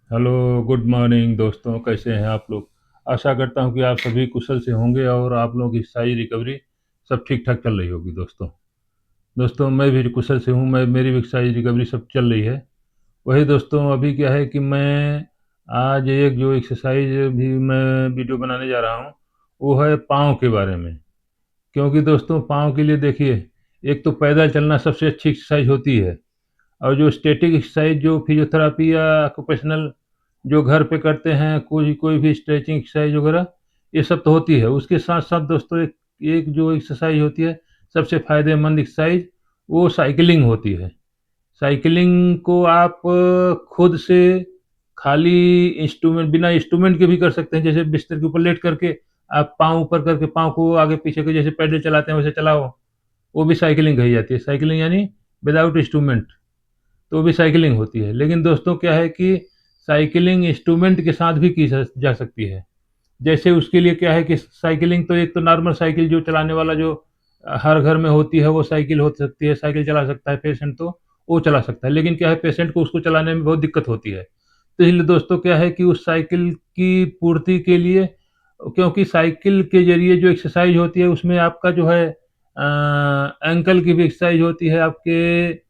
Hello, good morning दोस्तों, कैसे हैं आप लोग। आशा करता हूं कि आप सभी कुशल से होंगे और आप लोगों की सारी रिकवरी सब ठीक ठाक चल रही होगी। दोस्तों दोस्तों मैं भी कुशल से हूं। मैं मेरी भी सारी रिकवरी सब चल रही है। वही दोस्तों, अभी क्या है कि मैं आज एक जो एक्सरसाइज भी मैं वीडियो बनाने जा रहा हूं, वो है पाँव के बारे में। क्योंकि दोस्तों पाँव के लिए देखिए, एक तो पैदल चलना सबसे अच्छी एक्सरसाइज होती है। और जो स्टैटिक एक्सरसाइज जो फिजियोथेरेपी या ऑक्यूपेशनल जो घर पे करते हैं, कोई कोई भी स्ट्रेचिंग एक्सरसाइज वगैरह, ये सब तो होती है। उसके साथ साथ दोस्तों एक एक जो एक्सरसाइज होती है सबसे फायदेमंद एक्सरसाइज, वो साइकिलिंग होती है। साइकिलिंग को आप खुद से खाली इंस्ट्रूमेंट, बिना इंस्ट्रूमेंट के भी कर सकते हैं। जैसे बिस्तर के ऊपर लेट करके आप पाँव ऊपर करके पाँव को आगे पीछे के जैसे पैडल चलाते हैं वैसे चलाओ, वो भी साइकिलिंग कही जाती है। साइकिलिंग यानी विदाउट इंस्ट्रूमेंट, तो भी साइकिलिंग होती है। लेकिन दोस्तों क्या है कि साइकिलिंग इंस्ट्रूमेंट के साथ भी की जा सकती है। जैसे उसके लिए क्या है कि साइकिलिंग तो एक तो नॉर्मल साइकिल जो चलाने वाला जो हर घर में होती है वो साइकिल हो सकती है, साइकिल चला सकता है पेशेंट, तो वो चला सकता है। लेकिन क्या है, पेशेंट को उसको चलाने में बहुत दिक्कत होती है। तो इसलिए दोस्तों क्या है कि उस साइकिल की पूर्ति के लिए, क्योंकि साइकिल के जरिए जो एक्सरसाइज होती है उसमें आपका जो है एंकल की भी एक्सरसाइज होती है, आपके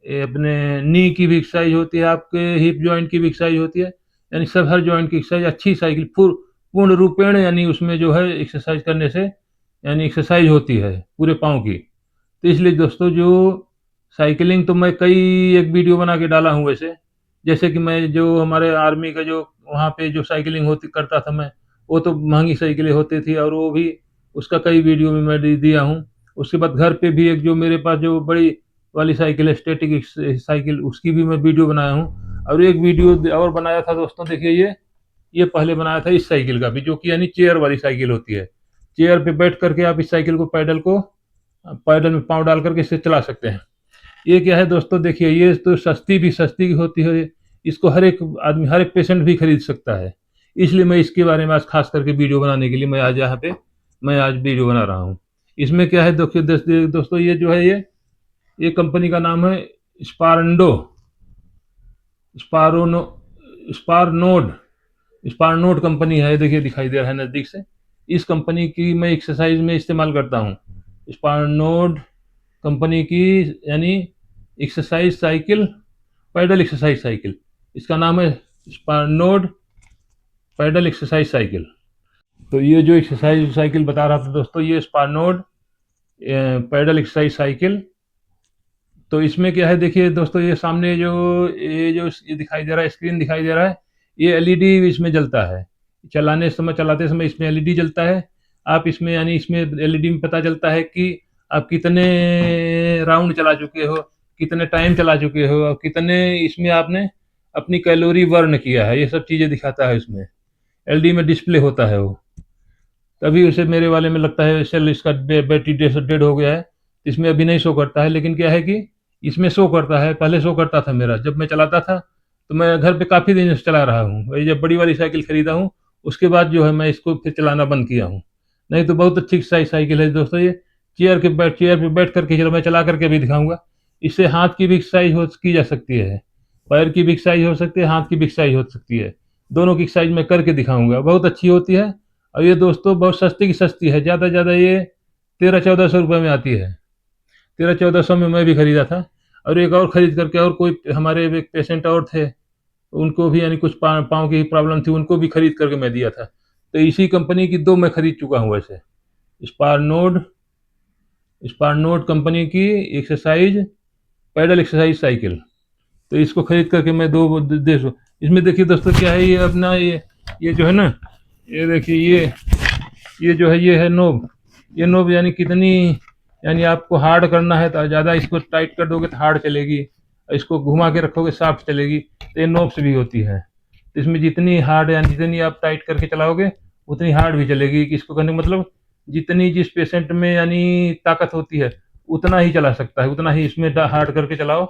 ये अपने नी की भी एक्सरसाइज होती है, आपके हिप जॉइंट की भी एक्सरसाइज होती है। यानी सब हर जॉइंट की एक्सरसाइज अच्छी साइकिल पूर्ण रूपेण, यानी उसमें जो है एक्सरसाइज करने से यानी एक्सरसाइज होती है पूरे पाँव की। तो इसलिए दोस्तों जो साइकिलिंग तो मैं कई एक वीडियो बना के डाला हूँ वैसे। जैसे कि मैं जो हमारे आर्मी का जो वहाँ पे जो साइकिलिंग होती करता था मैं, वो तो महँगी साइकिलें होती थी और वो भी उसका कई वीडियो में मैं दिया हूँ। उसके बाद घर पे भी एक जो मेरे पास जो बड़ी वाली साइकिल है स्टैटिक साइकिल, उसकी भी मैं वीडियो बनाया हूँ। और एक वीडियो और बनाया था दोस्तों, देखिए ये पहले बनाया था इस साइकिल का भी, जो कि यानी चेयर वाली साइकिल होती है। चेयर पे बैठ करके आप इस साइकिल को पैडल में पाँव डाल करके इसे चला सकते हैं। ये क्या है दोस्तों, देखिए ये तो सस्ती होती है। इसको हर एक आदमी, हर एक पेशेंट भी खरीद सकता है। इसलिए मैं इसके बारे में आज खास करके वीडियो बनाने के लिए मैं आज यहाँ पे मैं आज वीडियो बना रहा हूँ। इसमें क्या है देखिए दोस्तों, ये जो है ये कंपनी का नाम है स्पारंडो, स्पारोनो स्पारनोड स्पारनोड कंपनी है। देखिए दिखाई दे रहा है नज़दीक से। इस कंपनी की मैं एक्सरसाइज में इस्तेमाल करता हूँ। स्पारनोड कंपनी की यानी exercise cycle, pedal exercise cycle, इसका नाम है स्पारनोड पैडल एक्सरसाइज साइकिल। तो ये जो एक्सरसाइज साइकिल बता रहा था दोस्तों, ये स्पारनोड पैडल एक्सरसाइज साइकिल। तो इसमें क्या है देखिए दोस्तों, ये सामने ये दिखाई दे रहा है, स्क्रीन दिखाई दे रहा है, ये एलईडी इसमें जलता है। चलाते समय इसमें एलईडी जलता है। आप इसमें यानी इसमें एलईडी में पता चलता है कि आप कितने राउंड चला चुके हो, कितने टाइम चला चुके हो और कितने इसमें आपने अपनी कैलोरी बर्न किया है, ये सब चीज़ें दिखाता है इसमें। एलईडी में डिस्प्ले होता है वो। तभी उसे मेरे वाले में लगता है सेल इसका बैटरी डेड हो गया है। इसमें अभी नहीं शो करता है, लेकिन क्या है कि इसमें शो करता है। पहले शो करता था मेरा, जब मैं चलाता था तो मैं घर पे काफ़ी दिन से चला रहा हूँ। वही जब बड़ी वाली साइकिल खरीदा हूँ उसके बाद जो है मैं इसको फिर चलाना बंद किया हूँ। नहीं तो बहुत अच्छी साइकिल है दोस्तों ये। चेयर पे बैठ करके, चलो मैं चला करके भी दिखाऊंगा। इससे हाथ की भी एक्सरसाइज हो की जा सकती है, पैर की भी एक्सरसाइज हो सकती है, हाथ की भी एक्सरसाइज हो सकती है। दोनों की एक्सरसाइज मैं करके दिखाऊंगा, बहुत अच्छी होती है। और ये दोस्तों बहुत सस्ती की सस्ती है, ज़्यादा से ज़्यादा ये 1300-1400 रुपये में आती है। 1300-1400 में मैं भी खरीदा था। और एक और खरीद करके, और कोई हमारे एक पेशेंट और थे, उनको भी यानी कुछ पाँव की प्रॉब्लम थी, उनको भी खरीद करके मैं दिया था। तो इसी कंपनी की दो मैं खरीद चुका हूँ वैसे। स्पारनोड स्पारनोड कंपनी की एक्सरसाइज पैडल एक्सरसाइज साइकिल। तो इसको खरीद करके मैं दो दे सो इसमें देखिए दोस्तों क्या है, ये अपना ये जो है ना, ये देखिए ये जो है ये है नोब। ये नोब यानी कितनी, यानी आपको हार्ड करना है तो ज़्यादा इसको टाइट कर दोगे तो हार्ड चलेगी, इसको घुमा के रखोगे सॉफ्ट चलेगी। तो ये नोब्स भी होती है। तो इसमें जितनी हार्ड यानी जितनी आप टाइट करके चलाओगे उतनी हार्ड भी चलेगी। इसको करने का मतलब जितनी जिस पेशेंट में यानी ताकत होती है उतना ही चला सकता है, उतना ही इसमें हार्ड करके चलाओ,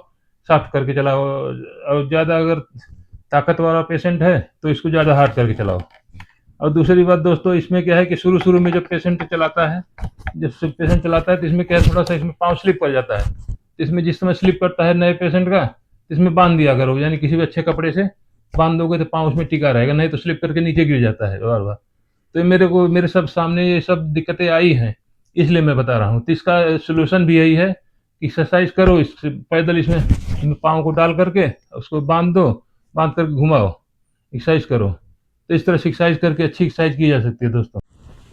सॉफ्ट करके चलाओ। और ज़्यादा अगर ताकत वाला पेशेंट है तो इसको ज़्यादा हार्ड करके चलाओ। और दूसरी बात दोस्तों, इसमें क्या है कि शुरू शुरू में जब पेशेंट चलाता है, तो इसमें क्या है, थोड़ा सा इसमें पाँव स्लिप कर जाता है। तो इसमें जिस समय स्लिप करता है नए पेशेंट का, तो इसमें बांध दिया करो, यानी किसी भी अच्छे कपड़े से बांध दोगे तो पाँव उसमें टिका रहेगा, नहीं तो स्लिप करके नीचे गिर जाता है बार बार। तो मेरे सब सामने ये सब दिक्कतें आई हैं, इसलिए मैं बता रहा हूँ। तो इसका सोल्यूशन भी यही है कि एक्सरसाइज करो, इस पैदल इसमें पाँव को डाल करके उसको बांध दो, बांध करके घुमाओ, एक्सरसाइज करो। तो इस तरह से एक्सरसाइज करके अच्छी एक्सरसाइज की जा सकती है दोस्तों।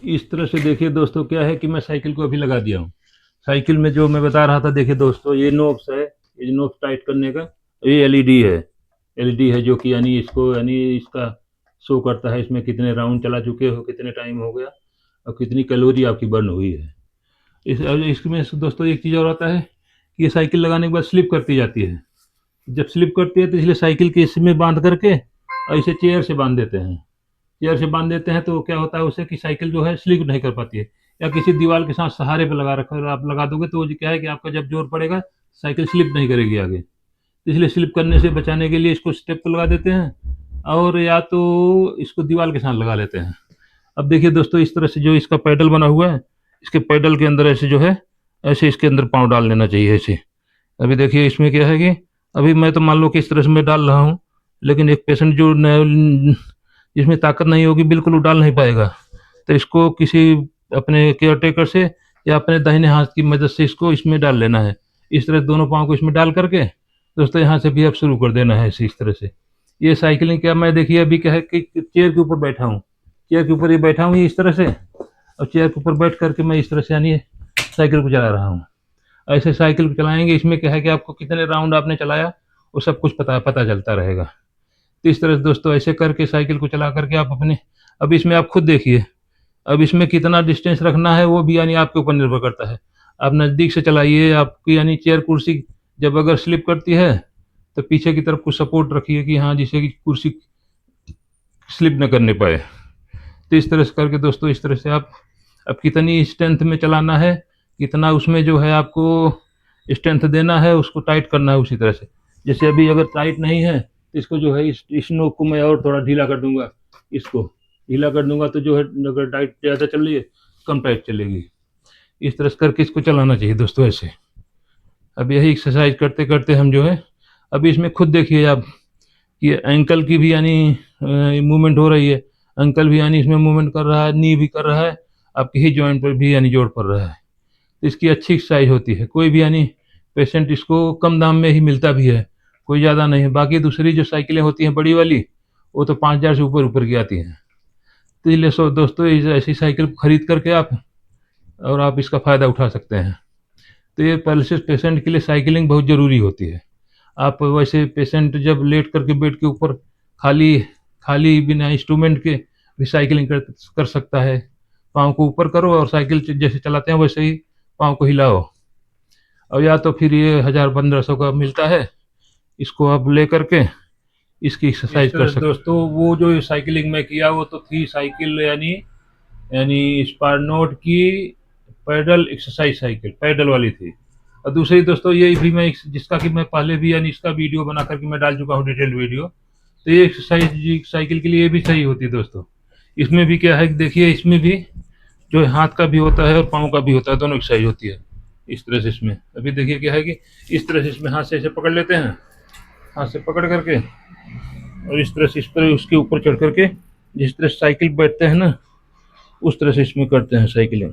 इस तरह से देखिए दोस्तों, क्या है कि मैं साइकिल को अभी लगा दिया हूँ। साइकिल में जो मैं बता रहा था, देखिए दोस्तों, ये नोब्स है, ये नोब्स टाइट करने का। ये एलईडी है, एलईडी है जो कि यानी इसको यानी इसका शो करता है इसमें कितने राउंड चला चुके हो, कितने टाइम हो गया और कितनी कैलोरी आपकी बर्न हुई है। इसमें दोस्तों एक चीज़ और आता है कि ये साइकिल लगाने के बाद स्लिप करती जाती है। जब स्लिप करती है तो इसलिए साइकिल के इसमें बांध करके और इसे चेयर से बांध देते हैं। चेयर से बांध देते हैं तो क्या होता है उससे कि साइकिल जो है स्लिप नहीं कर पाती है, या किसी दीवार के साथ सहारे पे लगा रखा आप लगा दोगे तो क्या है कि आपका जब जोर पड़ेगा साइकिल स्लिप नहीं करेगी आगे। तो इसलिए स्लिप करने से बचाने के लिए इसको स्टेप पे लगा देते हैं, और या तो इसको दीवार के साथ लगा लेते हैं। अब देखिए दोस्तों, इस तरह से जो इसका पैडल बना हुआ है, इसके पैडल के अंदर ऐसे जो है, ऐसे इसके अंदर पाँव डाल लेना चाहिए ऐसे। अभी देखिए इसमें क्या है कि अभी मैं तो मान लो कि इस तरह से मैं डाल रहा हूँ, लेकिन एक पेशेंट जो जिसमें ताकत नहीं होगी बिल्कुल वो डाल नहीं पाएगा। तो इसको किसी अपने केयर टेकर से या अपने दाहिने हाथ की मदद से इसको इसमें डाल लेना है। इस तरह से दोनों पाँव को इसमें डाल करके दोस्तों यहाँ से भी अब शुरू कर देना है इस तरह से। ये साइकिलिंग क्या, मैं देखिए अभी क्या है कि चेयर के ऊपर बैठा हूँ, चेयर के ऊपर ये बैठा हूँ इस तरह से, और चेयर के ऊपर बैठ करके मैं इस तरह से यानी साइकिल को चला रहा हूँ। ऐसे साइकिल को चलाएंगे, इसमें क्या है कि आपको कितने राउंड आपने चलाया वो सब कुछ पता पता चलता रहेगा। तो इस तरह से दोस्तों ऐसे करके साइकिल को चला करके आप अपने, अब इसमें आप खुद देखिए, अब इसमें कितना डिस्टेंस रखना है वो भी यानी आपके ऊपर निर्भर करता है। आप नज़दीक से चलाइए, आपकी यानी चेयर कुर्सी जब अगर स्लिप करती है तो पीछे की तरफ कुछ सपोर्ट रखिए कि हाँ, जिससे कि कुर्सी स्लिप न करने पाए। तो इस तरह से करके दोस्तों, इस तरह से आप अब कितनी स्ट्रेंथ में चलाना है, कितना उसमें जो है आपको स्ट्रेंथ देना है, उसको टाइट करना है उसी तरह से। जैसे अभी अगर टाइट नहीं है तो इसको जो है इस नोक को मैं और थोड़ा ढीला कर दूंगा, इसको ढीला कर दूंगा तो जो है अगर टाइट ज़्यादा चल रही है कम टाइट चलेगी। इस तरह से करके इसको चलाना चाहिए दोस्तों ऐसे। अब यही एक्सरसाइज करते करते हम जो है, अभी इसमें खुद देखिए आप कि एंकल की भी यानी मूवमेंट हो रही है, एंकल भी यानी इसमें मूवमेंट कर रहा है, नी भी कर रहा है, आपके ही जॉइंट पर भी यानी जोड़ पड़ रहा है। तो इसकी अच्छी एक्सरसाइज होती है। कोई भी यानी पेशेंट इसको कम दाम में ही मिलता भी है, कोई ज़्यादा नहीं है। बाकी दूसरी जो साइकिलें होती हैं बड़ी वाली, वो तो 5,000 से ऊपर ऊपर की आती हैं। तो इसलिए दोस्तों ऐसी साइकिल खरीद करके आप और आप इसका फ़ायदा उठा सकते हैं। तो ये पैरालिसिस पेशेंट के लिए साइकिलिंग बहुत ज़रूरी होती है। आप वैसे पेशेंट जब लेट करके बेड के ऊपर खाली खाली बिना इंस्ट्रूमेंट के भी साइकिलिंग कर सकता है। पाँव को ऊपर करो और साइकिल जैसे चलाते हैं वैसे ही पाँव को हिलाओ, और या तो फिर ये 1,000-1,500 का मिलता है, इसको आप ले करके इसकी एक्सरसाइज कर सकते। दोस्तों वो जो साइकिलिंग में किया वो तो थी साइकिल यानी यानी स्पारनोट की पैडल एक्सरसाइज साइकिल, पैडल वाली थी। और दूसरी दोस्तों ये भी मैं जिसका कि मैं पहले भी यानी इसका वीडियो बना करके मैं डाल चुका हूँ, डिटेल वीडियो। तो ये एक्सरसाइज साइकिल के लिए भी सही होती है दोस्तों। इसमें भी क्या है कि देखिए इसमें भी जो है हाथ का भी होता है और पाँव का भी होता है, दोनों एक्सरसाइज होती है इस तरह से। इसमें अभी देखिए क्या है कि इस तरह से इसमें हाथ से ऐसे पकड़ लेते हैं, हाथ से पकड़ करके और इस तरह से इस पर उसके ऊपर चढ़ करके जिस तरह से साइकिल बैठते हैं ना उस तरह से इसमें करते हैं साइकिलिंग,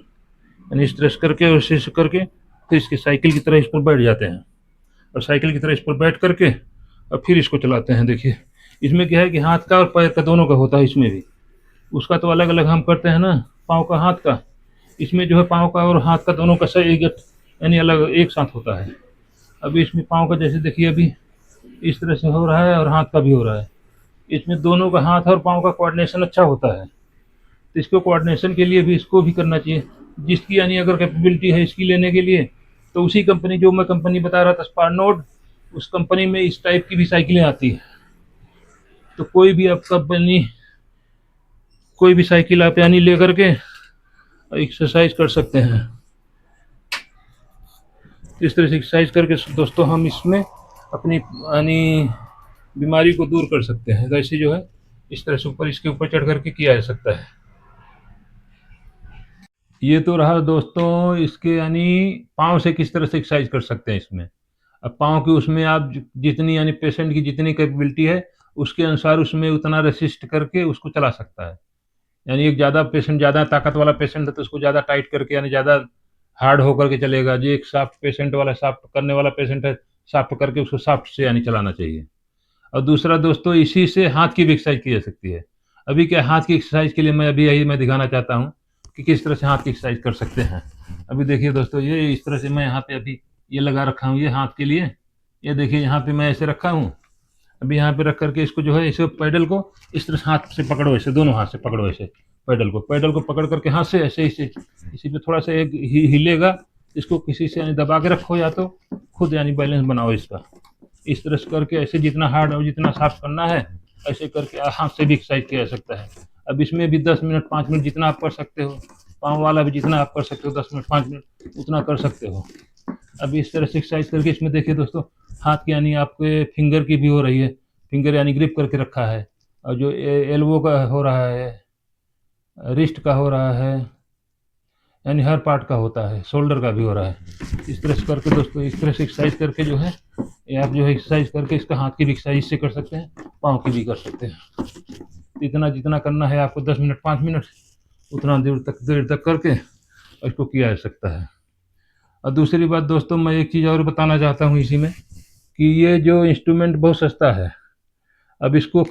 यानी इस तरह से करके और इसे करके फिर इसकी साइकिल की तरह इस पर बैठ जाते हैं, और साइकिल की तरह इस पर बैठ करके और फिर इसको चलाते हैं। देखिए इसमें क्या है कि हाथ का और पैर का दोनों का होता है इसमें भी। उसका तो अलग अलग हम करते हैं ना, पाँव का हाथ का, इसमें जो है पाँव का और हाथ का दोनों का सही यानी अलग एक साथ होता है। अभी इसमें पाँव का जैसे देखिए अभी इस तरह से हो रहा है और हाथ का भी हो रहा है। इसमें दोनों का हाथ और पाँव का कोऑर्डिनेशन अच्छा होता है। तो इसको कोऑर्डिनेशन के लिए भी इसको भी करना चाहिए, जिसकी यानी अगर कैपेबिलिटी है इसकी लेने के लिए, तो उसी कंपनी जो मैं कंपनी बता रहा था स्पारनोट, उस कंपनी में इस टाइप की भी साइकिलें आती है। तो कोई भी आप कंपनी कोई भी साइकिल आप यानी ले करके एक्सरसाइज कर सकते हैं। इस तरह से एक्सरसाइज करके दोस्तों हम इसमें अपनी यानी बीमारी को दूर कर सकते हैं। तो ऐसे जो है इस तरह से ऊपर इसके ऊपर चढ़ करके किया जा सकता है। ये तो रहा दोस्तों इसके यानी पाँव से किस तरह से एक्सरसाइज कर सकते हैं इसमें। अब पाँव की उसमें आप जितनी यानी पेशेंट की जितनी कैपेबिलिटी है उसके अनुसार उसमें उतना रेसिस्ट करके उसको चला सकता है। यानी एक ज़्यादा पेशेंट, ज़्यादा ताकत वाला पेशेंट है तो उसको ज़्यादा टाइट करके, यानी ज़्यादा हार्ड होकर के चलेगा। जो एक सॉफ्ट पेशेंट वाला, सॉफ्ट करने वाला पेशेंट है, सॉफ्ट करके उसको सॉफ्ट से यानी चलाना चाहिए। और दूसरा दोस्तों, इसी से हाथ की भी एक्सरसाइज की जा सकती है। अभी क्या, हाथ की एक्सरसाइज के लिए मैं अभी यही मैं दिखाना चाहता हूँ कि किस तरह से हाथ की एक्सरसाइज कर सकते हैं। अभी देखिए दोस्तों, ये इस तरह से मैं यहाँ पे अभी ये लगा रखा हूँ, ये हाथ के लिए। ये देखिए यहाँ पे मैं ऐसे रखा हूँ। अभी यहाँ पे रख करके इसको जो है, इसे पैडल को इस तरह से हाथ से पकड़ो, ऐसे दोनों हाथ से पकड़ो, ऐसे पैडल को पकड़ करके हाथ से ऐसे इसे इसी पे थोड़ा सा एक हिलेगा। इसको किसी से यानी दबा के रखो, या तो खुद यानी बैलेंस बनाओ इसका। इस तरह से करके ऐसे जितना हार्ड और जितना साफ करना है, ऐसे करके हाथ से भी एक्सरसाइज किया जा सकता है। अब इसमें भी 10 मिनट 5 मिनट जितना आप कर सकते हो, पाँव वाला भी जितना आप कर सकते हो 10 मिनट 5 मिनट उतना कर सकते हो। अब इस तरह से एक्सरसाइज करके इसमें देखिए दोस्तों, हाथ की यानी आपके फिंगर की भी हो रही है। फिंगर यानी ग्रिप करके रखा है। और जो एल्बो का हो रहा है, रिस्ट का हो रहा है, यानी हर पार्ट का होता है, शोल्डर का भी हो रहा है। इस तरह से करके दोस्तों, इस तरह से एक्सरसाइज करके जो है, ये आप जो है एक्सरसाइज करके इसका हाथ की भी एक्सरसाइज से कर सकते हैं, पाँव की भी कर सकते हैं। इतना जितना करना है आपको 10 मिनट 5 मिनट, उतना देर तक करके इसको किया जा सकता है। और दूसरी बात दोस्तों, मैं एक चीज़ और बताना चाहता हूँ इसी में, कि ये जो इंस्ट्रूमेंट बहुत सस्ता है। अब इसको,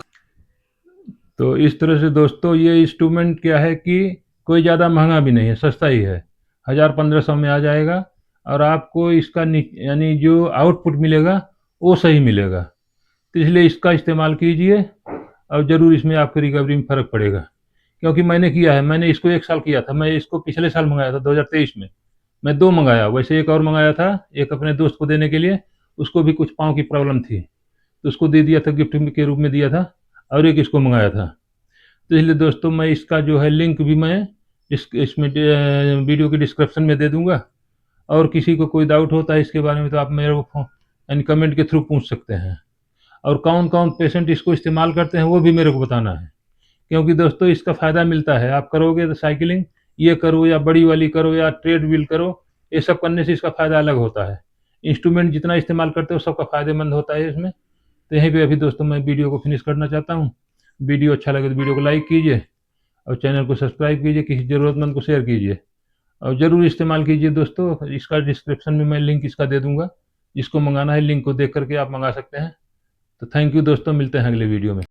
तो इस तरह से दोस्तों, ये इंस्ट्रूमेंट क्या है कि कोई ज़्यादा महंगा भी नहीं है, सस्ता ही है। 1000-1500 में आ जाएगा। और आपको इसका यानी जो आउटपुट मिलेगा वो सही मिलेगा। तो इसलिए इसका इस्तेमाल कीजिए, और ज़रूर इसमें आपकी रिकवरी में फ़र्क पड़ेगा। क्योंकि मैंने किया है, मैंने इसको 1 साल किया था। मैं इसको पिछले साल मंगाया था, 2023 में। मैं 2 मंगाया, वैसे एक और मंगाया था, एक अपने दोस्त को देने के लिए। उसको भी कुछ पाँव की प्रॉब्लम थी, तो उसको दे दिया था, गिफ्ट के रूप में दिया था। और एक इसको मंगाया था। तो इसलिए दोस्तों, मैं इसका जो है लिंक भी मैं इसमें वीडियो के डिस्क्रिप्शन में दे दूंगा। और किसी को कोई डाउट होता है इसके बारे में, तो आप मेरे को यानी कमेंट के थ्रू पूछ सकते हैं। और कौन कौन पेशेंट इसको इस्तेमाल करते हैं वो भी मेरे को बताना है। क्योंकि दोस्तों, इसका फ़ायदा मिलता है। आप करोगे तो साइकिलिंग ये करो, या बड़ी वाली करो, या ट्रेड व्हील करो, ये सब करने से इसका फ़ायदा अलग होता है। इंस्ट्रूमेंट जितना इस्तेमाल करते हो सबका फ़ायदेमंद होता है इसमें। तो यहीं पे अभी दोस्तों मैं वीडियो को फिनिश करना चाहता हूँ। वीडियो अच्छा लगे तो वीडियो को लाइक कीजिए, और चैनल को सब्सक्राइब कीजिए, किसी ज़रूरतमंद को शेयर कीजिए। और ज़रूर इस्तेमाल कीजिए दोस्तों। इसका डिस्क्रिप्शन में मैं लिंक इसका दे दूँगा। जिसको मंगाना है, लिंक को देख करके आप मंगा सकते हैं। तो थैंक यू दोस्तों, मिलते हैं अगले वीडियो में।